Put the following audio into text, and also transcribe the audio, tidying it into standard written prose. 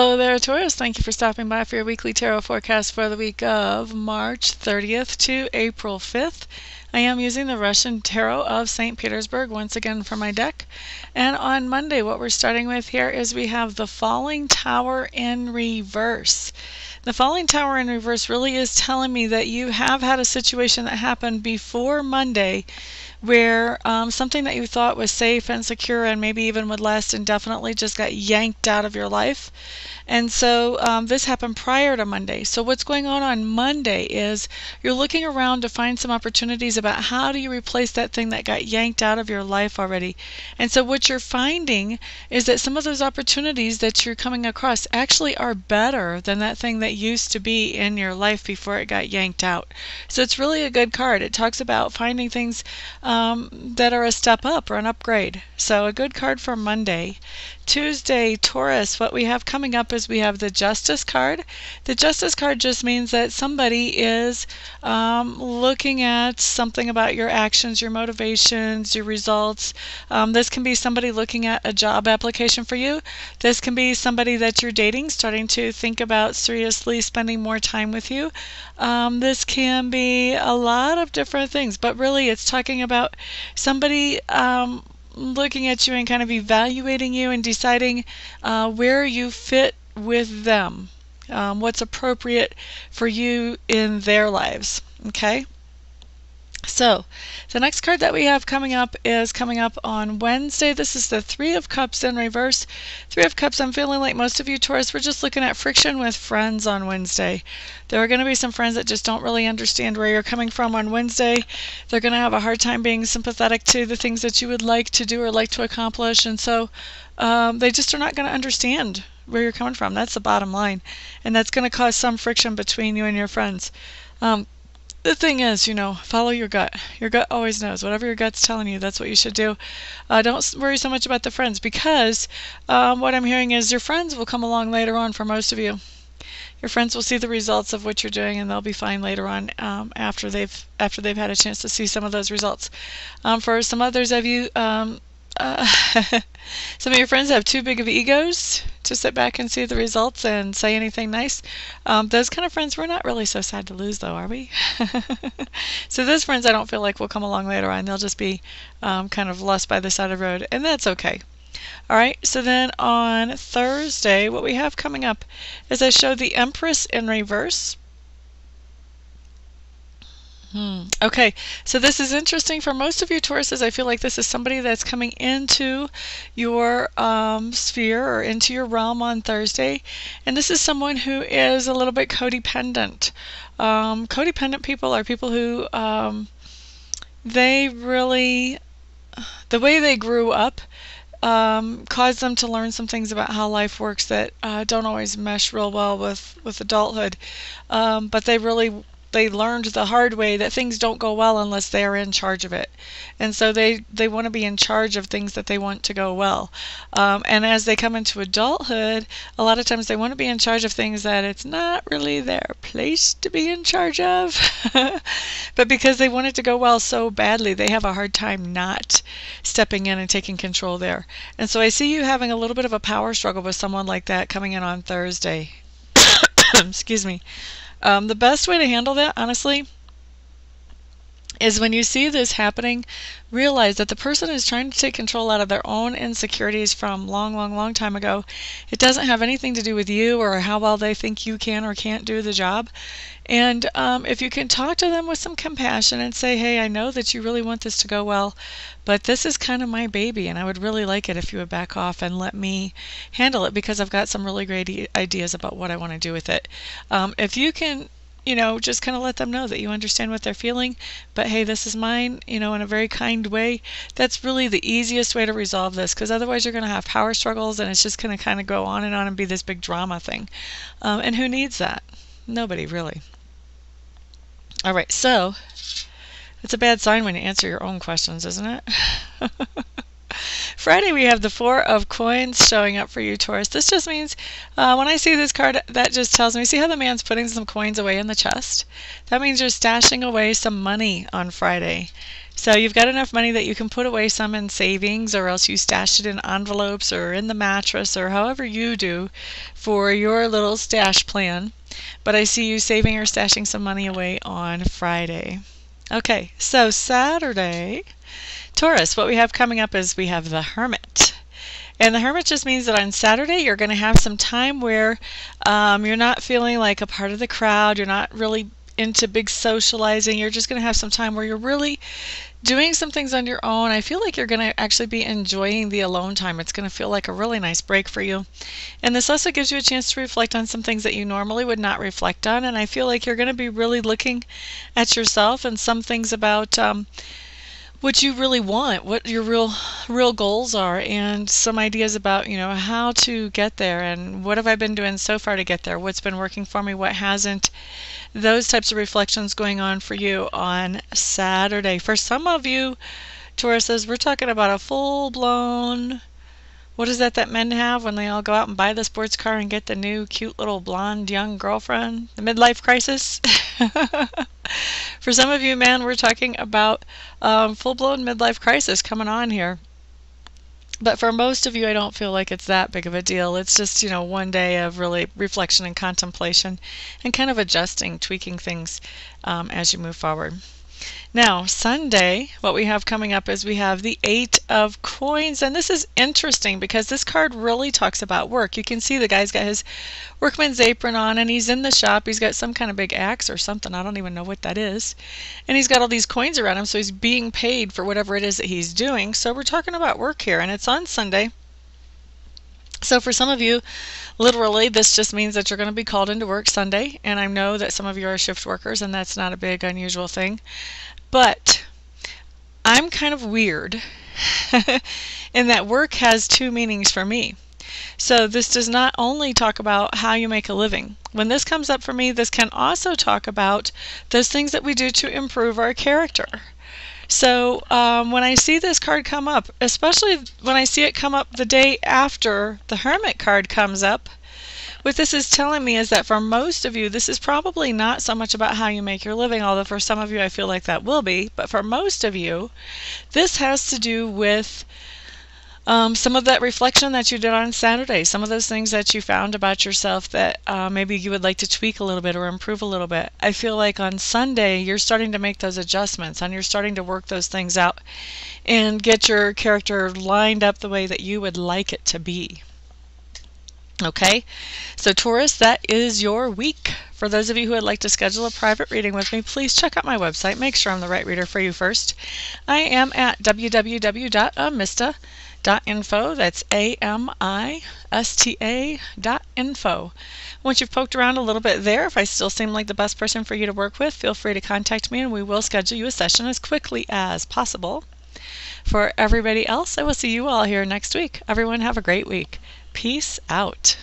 Hello there, Taurus. Thank you for stopping by for your weekly tarot forecast for the week of March 30th to April 5th. I am using the Russian Tarot of St. Petersburg once again for my deck. And on Monday, what we're starting with here is we have the Falling Tower in reverse. The Falling Tower in reverse really is telling me that you have had a situation that happened before Monday where something that you thought was safe and secure and maybe even would last indefinitely just got yanked out of your life. And so this happened prior to Monday. So what's going on Monday is you're looking around to find some opportunities about how do you replace that thing that got yanked out of your life already. And so what you're finding is that some of those opportunities that you're coming across actually are better than that thing that used to be in your life before it got yanked out. So it's really a good card. It talks about finding things that are a step up or an upgrade. So a good card for Monday. Tuesday, Taurus, what we have coming up is we have the Justice card. The Justice card just means that somebody is looking at something about your actions, your motivations, your results. This can be somebody looking at a job application for you. This can be somebody that you're dating, starting to think about seriously spending more time with you. This can be a lot of different things, but really it's talking about somebody looking at you and kind of evaluating you and deciding where you fit with them, what's appropriate for you in their lives. Okay? So, the next card that we have coming up is coming up on Wednesday. This is the Three of Cups in reverse. Three of Cups, I'm feeling like most of you Taurus, we're just looking at friction with friends on Wednesday. There are going to be some friends that just don't really understand where you're coming from on Wednesday. They're going to have a hard time being sympathetic to the things that you would like to do or like to accomplish, and so they just are not going to understand where you're coming from. That's the bottom line, and that's going to cause some friction between you and your friends. The thing is, you know, follow your gut. Your gut always knows. Whatever your gut's telling you, that's what you should do. Don't worry so much about the friends, because what I'm hearing is your friends will come along later on for most of you. Your friends will see the results of what you're doing, and they'll be fine later on after they've had a chance to see some of those results. For some others of you, some of your friends have too big of egos to sit back and see the results and say anything nice. Those kind of friends, we're not really so sad to lose, though, are we? So those friends I don't feel like will come along later on. They'll just be kind of lost by the side of the road, and that's okay. All right, so then on Thursday, what we have coming up is I showed the Empress in reverse. Okay, so this is interesting for most of you Tauruses. I feel like this is somebody that's coming into your sphere or into your realm on Thursday, and this is someone who is a little bit codependent. Codependent people are people who they really, the way they grew up caused them to learn some things about how life works that don't always mesh real well with adulthood, but they learned the hard way that things don't go well unless they're in charge of it. And so they want to be in charge of things that they want to go well. And as they come into adulthood, a lot of times they want to be in charge of things that it's not really their place to be in charge of. But because they want it to go well so badly, they have a hard time not stepping in and taking control there. And so I see you having a little bit of a power struggle with someone like that coming in on Thursday. Excuse me. The best way to handle that, honestly, is when you see this happening, realize that the person is trying to take control out of their own insecurities from long time ago. It doesn't have anything to do with you or how well they think you can or can't do the job. And if you can talk to them with some compassion and say, hey, I know that you really want this to go well, but this is kind of my baby, and I would really like it if you would back off and let me handle it, because I've got some really great ideas about what I want to do with it. If you can, you know, just kind of let them know that you understand what they're feeling, but hey, this is mine, you know, in a very kind way. That's really the easiest way to resolve this, because otherwise you're going to have power struggles, and it's just going to kind of go on and be this big drama thing. And who needs that? Nobody, really. All right, so it's a bad sign when you answer your own questions, isn't it? Friday we have the Four of Coins showing up for you, Taurus. This just means when I see this card, that just tells me, see how the man's putting some coins away in the chest? That means you're stashing away some money on Friday. So you've got enough money that you can put away some in savings, or else you stash it in envelopes or in the mattress or however you do for your little stash plan. But I see you saving or stashing some money away on Friday. Okay, so Saturday, Taurus, what we have coming up is we have the Hermit. And the Hermit just means that on Saturday you're going to have some time where you're not feeling like a part of the crowd, you're not really into big socializing, you're just going to have some time where you're really doing some things on your own. I feel like you're going to actually be enjoying the alone time. It's going to feel like a really nice break for you. And this also gives you a chance to reflect on some things that you normally would not reflect on. And I feel like you're going to be really looking at yourself and some things about what you really want, what your real goals are, and some ideas about, you know, how to get there and what have I been doing so far to get there, what's been working for me, what hasn't. Those types of reflections going on for you on Saturday. For some of you, Tauruses, we're talking about a full-blown, what is that men have when they all go out and buy the sports car and get the new cute little blonde young girlfriend? The midlife crisis? For some of you men, we're talking about full-blown midlife crisis coming on here. But for most of you, I don't feel like it's that big of a deal. It's just, you know, one day of really reflection and contemplation and kind of adjusting, tweaking things as you move forward. Now, Sunday, what we have coming up is we have the Eight of Coins, and this is interesting because this card really talks about work. You can see the guy's got his workman's apron on, and he's in the shop. He's got some kind of big axe or something. I don't even know what that is. And he's got all these coins around him, so he's being paid for whatever it is that he's doing. So we're talking about work here, and it's on Sunday. So for some of you, literally, this just means that you're going to be called into work Sunday, and I know that some of you are shift workers, and that's not a big unusual thing. But I'm kind of weird in that work has two meanings for me. So this does not only talk about how you make a living. When this comes up for me, this can also talk about those things that we do to improve our character. So when I see this card come up, especially when I see it come up the day after the Hermit card comes up, what this is telling me is that for most of you, this is probably not so much about how you make your living, although for some of you I feel like that will be. But for most of you, this has to do with some of that reflection that you did on Saturday, some of those things that you found about yourself that maybe you would like to tweak a little bit or improve a little bit. I feel like on Sunday you're starting to make those adjustments and you're starting to work those things out and get your character lined up the way that you would like it to be. Okay, so Taurus, that is your week. For those of you who would like to schedule a private reading with me, please check out my website. Make sure I'm the right reader for you first. I am at www.amista.info. That's AMISTA.info. Once you've poked around a little bit there, if I still seem like the best person for you to work with, feel free to contact me and we will schedule you a session as quickly as possible. For everybody else, I will see you all here next week. Everyone have a great week. Peace out.